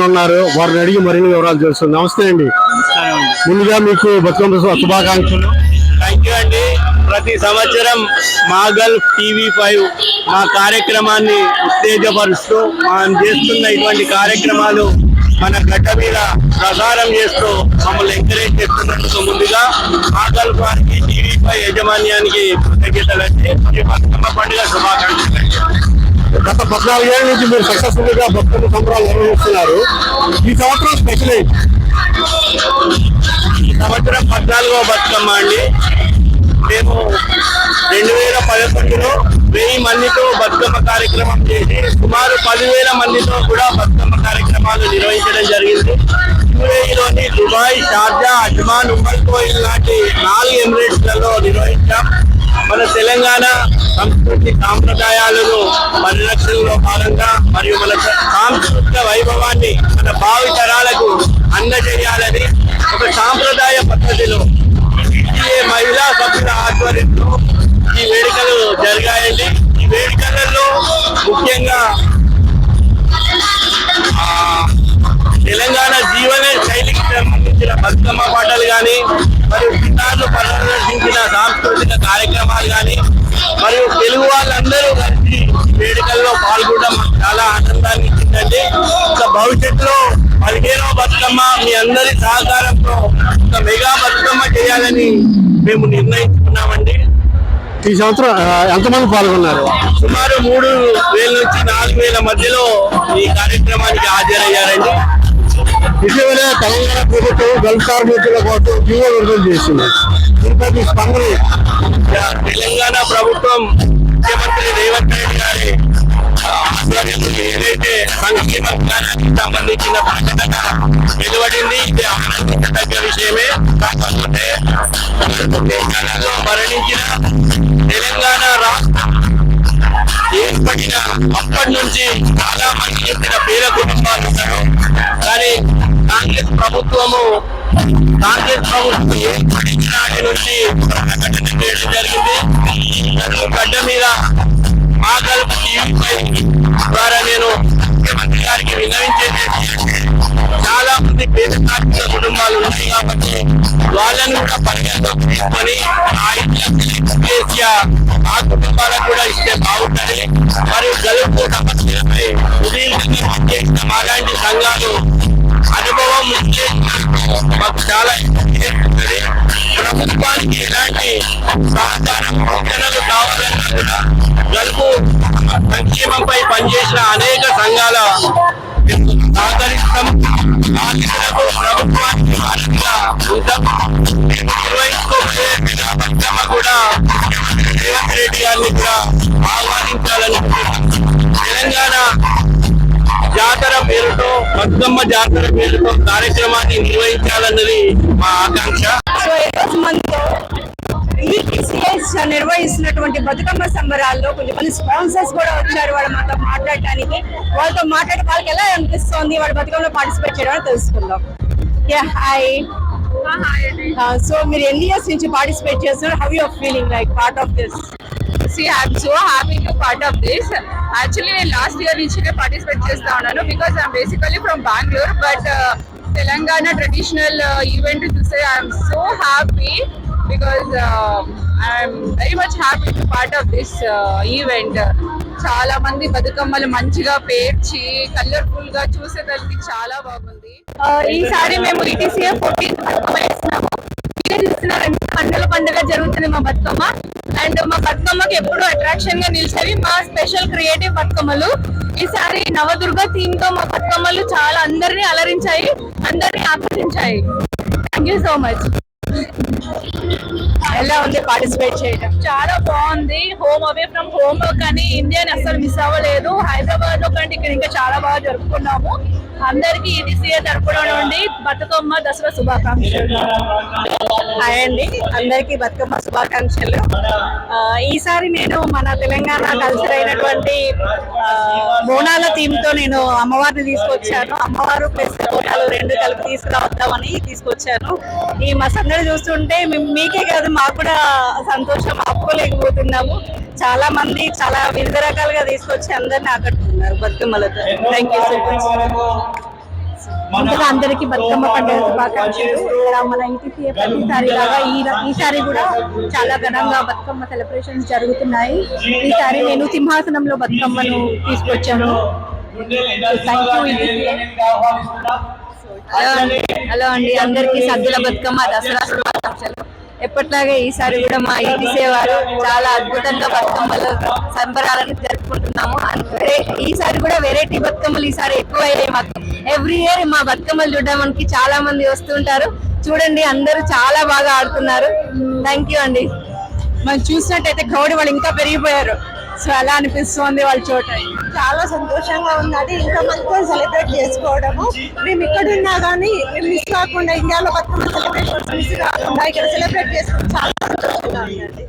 ఉన్నారు వారిని అడిగి మరిన్ని వివరాలు తెలుస్తుంది. నమస్తే అండి. ముందుగా మీకు బతుకమ్మ శుభాకాంక్షలు. థ్యాంక్ యూ అండి. ప్రతి సంవత్సరం మా గల్ఫ్ TV5 మా కార్యక్రమాన్ని ఉత్తేజపరుస్తూ మనం చేస్తున్న ఇటువంటి కార్యక్రమాలు మన గడ్డ మీద ప్రసారం చేస్తూ మమ్మల్ని ఎంకరేజ్ చేస్తున్నందుకు ముందుగా మా గల్ఫ్ వారికి TV5 యాజమాన్యానికి కృతజ్ఞతలండి. బతుకమ్మ పండుగ శుభాకాంక్షలు. గత 14 ఏళ్ల నుంచి మీరు సక్సెస్ఫుల్ గా బతుకమ్మ సంబరాలు నిర్వహిస్తున్నారు. ఈ సంవత్సరం స్పెషల్ ఈ సంవత్సరం 14వ బతుకమ్మ అండి. మేము 2011లో 1000 మందితో బతుకమ్మ కార్యక్రమం చేసి సుమారు 10,000 మందితో కూడా బతుకమ్మ కార్యక్రమాలు నిర్వహించడం జరిగింది. యుఏఈలోని దుబాయ్, షార్జా, అజ్మాన్, ఉమర్ లాంటి 4 ఎమిరేట్స్లలో నిర్వహించాం. మన తెలంగాణ సంస్కృతి సాంప్రదాయాలను పరిరక్షణలో భాగంగా మరియు మన సాంస్కృతిక వైభవాన్ని మన భావి తరాలకు అందజేయాలని ఒక సాంప్రదాయ పద్ధతిలో మహిళా సభ్యుల ఆధ్వర్యంలో ఈ వేడుకలు జరిగాయండి. ఈ వేడుకలలో ముఖ్యంగా తెలంగాణ జీవన శైలికి సంబంధించిన బతుకమ్మ పాటలు కానీ మరియు గిటార్లు ప్రదర్శించిన సాంస్కృతిక కార్యక్రమాలు కానీ మరియు తెలుగు వాళ్ళందరూ కలిసి వేడుకల్లో పాల్గొనడం చాలా ఆనందాన్ని ఇచ్చిందండి. ఇంకా భవిష్యత్తులో 15వ బతుకమ్మ మీ అందరి సహకారంతో ఒక మెగా బతుకమ్మ చేయాలని మేము నిర్ణయించుకున్నామండి. ఈ సంవత్సరం ఎంతమంది పాల్గొన్నారు? సుమారు 3,000 నుంచి 4,000 మధ్యలో ఈ కార్యక్రమానికి హాజరయ్యారండి. ఇటీవలే తెలంగాణ ప్రభుత్వం గల్ఫ్ కార్మికుల కోసం జీవో విడుదల చేసింది. దీనిపై స్పందన. తెలంగాణ ప్రభుత్వం ముఖ్యమంత్రి రేవంత్ రెడ్డి గారి ఏదైతే సంక్షేమ విధానానికి సంబంధించిన ప్రకటన వెలువడింది, ఇది ఆనందించదగ్గ విషయమే. కాకపోతే తెలంగాణలో మరణించిన తెలంగాణ రాష్ట్రం ఏర్పడిన అప్పటి నుంచి చాలా మంది చెప్పిన పేద కుటుంబాలు ఉన్నారు. కానీ కాంగ్రెస్ ప్రభుత్వం ఏర్పడిన నాటి నుంచి ప్రకటన చేయడం జరిగింది. గడ్డ మీద మా గల్ఫ్ TV5 ద్వారా నేను ముఖ్యమంత్రి గారికి విన్నవించేది చాలా మంది పేద కార్మిక కుటుంబాలు ఉన్నాయి కాబట్టి వాళ్ళని కూడా పరిగణలోకి తీసుకొని ఆ కుటుంబాలకు కూడా ఇస్తే బాగుంటుంది. మరియు గల్ఫ్ సమస్యలపై మాలాంటి సంఘాలు అనుభవం ఉంటే మాకు చాలా ఉంటుంది. ప్రభుత్వానికి ఎలాంటి సహకారం సూచనలు కావాలన్నా కూడా గల్ఫ్ సంక్షేమంపై పనిచేసిన అనేక సంఘాల సహకరిస్తాం. ప్రభుత్వానికి నిర్వహించుకోబోయే బతుకమ్మ కూడా రేవంత్ రెడ్డి గారిని కూడా ఆహ్వానించాలని తెలంగాణ జాతర పేరుతో బతుకమ్మ జాతర పేరుతో కార్యక్రమాన్ని నిర్వహించాలన్నది మా ఆకాంక్ష. నిర్వహిస్తున్నటువంటి బతుకమ్మ సంబరాల్లో కొంచెం స్పాన్సర్స్ కూడా వచ్చారు. వాళ్ళు మాతో మాట్లాడటానికి, వాళ్ళతో మాట్లాడే వాళ్ళకి ఎలా అనిపిస్తుంది వాళ్ళ బతుకమ్మలో పార్టిసిపేట్ చేయడం తెలుసుకుందాం. హాయ్. సో మీరు ఎన్ని ఇయర్స్ నుంచి పార్టిసిపేట్ చేస్తున్నారు? How you are feeling like part of this? See, I'm so happy to part of this. Actually, last year నుంచి participate చేస్తా ఉన్నాను because I'm basically from Bangalore, but Telangana traditional event to say I'm so happy because I'm very much happy to part of this event. చాలా మంది బతుకమ్మలు మంచిగా పేర్చి colourful గా చూసేదానికి చాలా బాగుంది. ఈసారి మేము ETCA 14th బతుకమ్మ చేస్తున్నాము. పండుగ పండుగ జరుగుతుంది మా బతుకమ్మ. అండ్ మా బతుకమ్మకి ఎప్పుడు అట్రాక్షన్ గా నిలిచేవి మా స్పెషల్ క్రియేటివ్ బతుకమ్మలు. ఈసారి నవదుర్గ థీమ్ తో మా బతుకమ్మలు చాలా అందరినీ అలరించాయి, అందరినీ ఆకర్షించాయి. Thank you so much. ఎలా ఉంది పార్టిసిపేట్ చేయడం? చాలా బాగుంది. హోమ్ అవే ఫ్రమ్ హోమ్ కానీ ఇండియాని అస్సలు మిస్ అవ్వలేదు. హైదరాబాద్ లో కంటే ఇక్కడ ఇంకా చాలా బాగా జరుపుకున్నాము. అందరికి ETCA తరపున నుండి బతుకమ్మ దసరా శుభాకాంక్షలు. హాయ్ అండి, అందరికీ బతుకమ్మ శుభాకాంక్షలు. ఈసారి నేను మన తెలంగాణ కల్చర్ అయినటువంటి బోనాల థీమ్ తో నేను అమ్మవారిని తీసుకొచ్చాను. అమ్మవారు ప్లస్ బోనాలు రెండు కలిపి తీసుకురావద్దామని తీసుకొచ్చాను. ఈ మా సందడి చూస్తుంటే మీకే కాదు మాకు కూడా సంతోషం ఆపుకోలేకపోతున్నాము. చాలా మంది చాలా వివిధ రకాలుగా తీసుకొచ్చి అందరిని ఆకట్టుకున్నారు బతుకమ్మలతో. Thank you so much. ముందుగా అందరికీ బతుకమ్మ పండుగ శుభాకాంక్షలు. ఇక్కడ మన ఈటీసీ ప్రతిసారి లాగా ఈసారి కూడా చాలా ఘనంగా బతుకమ్మ సెలబ్రేషన్స్ జరుగుతున్నాయి. ఈసారి నేను సింహాసనంలో బతుకమ్మను తీసుకొచ్చాను. హలో అండి, అందరికి సద్దుల బతుకమ్మ దసరా శుభాకాంక్షలు. ఎప్పట్లాగే ఈసారి కూడా మా ఈటీసీ వారు చాలా అద్భుతంగా బతుకమ్మలు సంబరాలను జరుపుకుంటున్నాము. ఈసారి కూడా వెరైటీ బతుకమ్మలు ఈసారి ఎక్కువ అయ్యాయి మాకు. ఎవ్రీ ఇయర్ మా బతుకమ్మలు చూడడానికి చాలా మంది వస్తుంటారు. చూడండి, అందరూ చాలా బాగా ఆడుతున్నారు. థ్యాంక్ యూ అండి. మనం చూసినట్టయితే క్రౌడ్ వాళ్ళు ఇంకా పెరిగిపోయారు. సో అలా అనిపిస్తుంది వాళ్ళు చూడటం. చాలా సంతోషంగా ఉన్నది. ఇంకా మంచిగా సెలబ్రేట్ చేసుకోవడము. మేము ఇక్కడ ఉన్నా కానీ మేము మిస్ కాకుండా ఇండియాలో బతుకమ్మ సెలబ్రేషన్స్ మిస్ కాకుండా ఇక్కడ సెలబ్రేట్ చేసుకోవడం చాలా సంతోషంగా ఉందండి.